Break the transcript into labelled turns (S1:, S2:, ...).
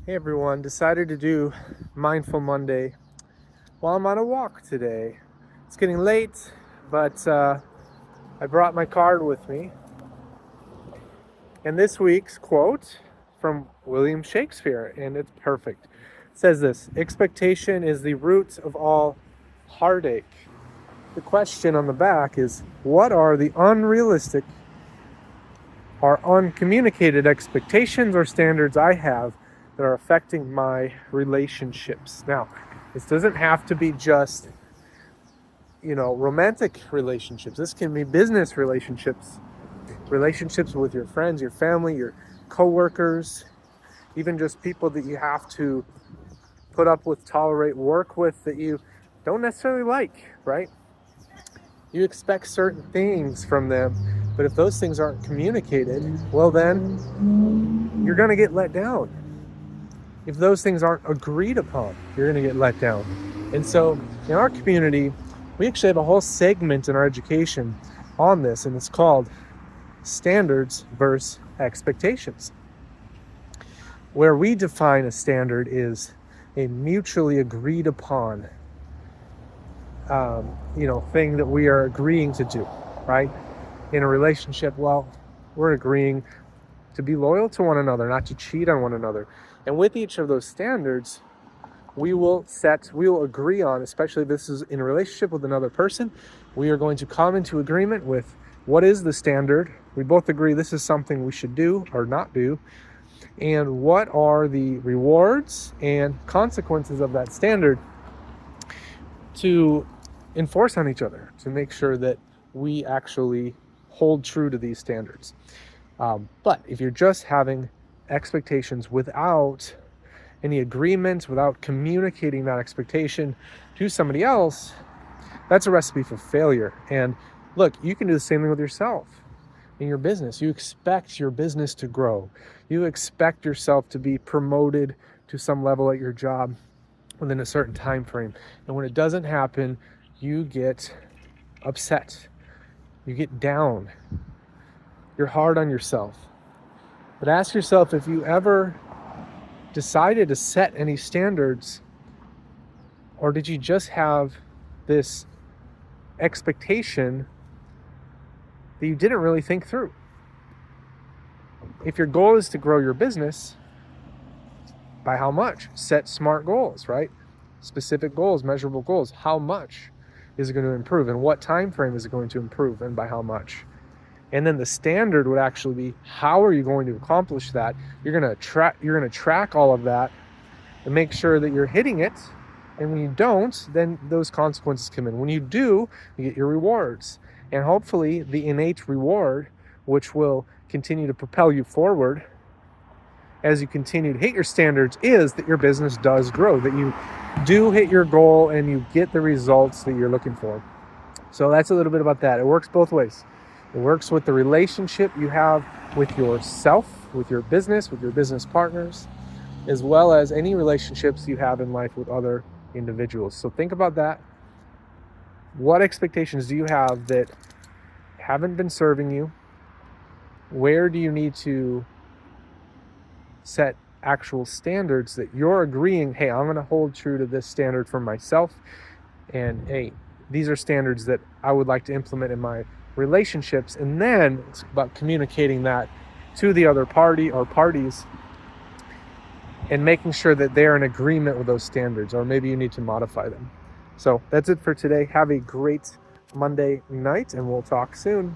S1: Hey everyone, decided to do Mindful Monday while I'm on a walk today. It's getting late, but I brought my card with me. And this week's quote from William Shakespeare, and it's perfect. It says this: expectation is the root of all heartache. The question on the back is, what are the unrealistic or uncommunicated expectations or standards I have that are affecting my relationships? Now, this doesn't have to be just, romantic relationships. This can be business relationships, relationships with your friends, your family, your coworkers, even just people that you have to put up with, tolerate, work with that you don't necessarily like, right? You expect certain things from them, but if those things aren't communicated, well, then you're going to get let down. If those things aren't agreed upon, you're going to get let down. And so in our community, we actually have a whole segment in our education on this, and it's called Standards versus Expectations, where we define a standard is a mutually agreed upon thing that we are agreeing to do, right? In a relationship, well, we're agreeing to be loyal to one another, not to cheat on one another. And with each of those standards, we will agree on, especially if this is in a relationship with another person, we are going to come into agreement with what is the standard. We both agree this is something we should do or not do, and what are the rewards and consequences of that standard to enforce on each other, to make sure that we actually hold true to these standards. But if you're just having expectations without any agreement, without communicating that expectation to somebody else, that's a recipe for failure. And look, you can do the same thing with yourself in your business. You expect your business to grow. You expect yourself to be promoted to some level at your job within a certain time frame. And when it doesn't happen, you get upset. You get down. You're hard on yourself. But ask yourself if you ever decided to set any standards, or did you just have this expectation that you didn't really think through? If your goal is to grow your business, by how much? Set smart goals, right? Specific goals, measurable goals. How much is it going to improve? And what time frame is it going to improve, and by how much? And then the standard would actually be, how are you going to accomplish that? You're going to track all of that and make sure that you're hitting it. And when you don't, then those consequences come in. When you do, you get your rewards. And hopefully the innate reward, which will continue to propel you forward as you continue to hit your standards, is that your business does grow, that you do hit your goal and you get the results that you're looking for. So that's a little bit about that. It works both ways. It works with the relationship you have with yourself, with your business partners, as well as any relationships you have in life with other individuals. So think about that. What expectations do you have that haven't been serving you? Where do you need to set actual standards that you're agreeing, hey, I'm going to hold true to this standard for myself, and hey, these are standards that I would like to implement in my relationships. And then it's about communicating that to the other party or parties and making sure that they're in agreement with those standards, or maybe you need to modify them. So that's it for today. Have a great Monday night, and we'll talk soon.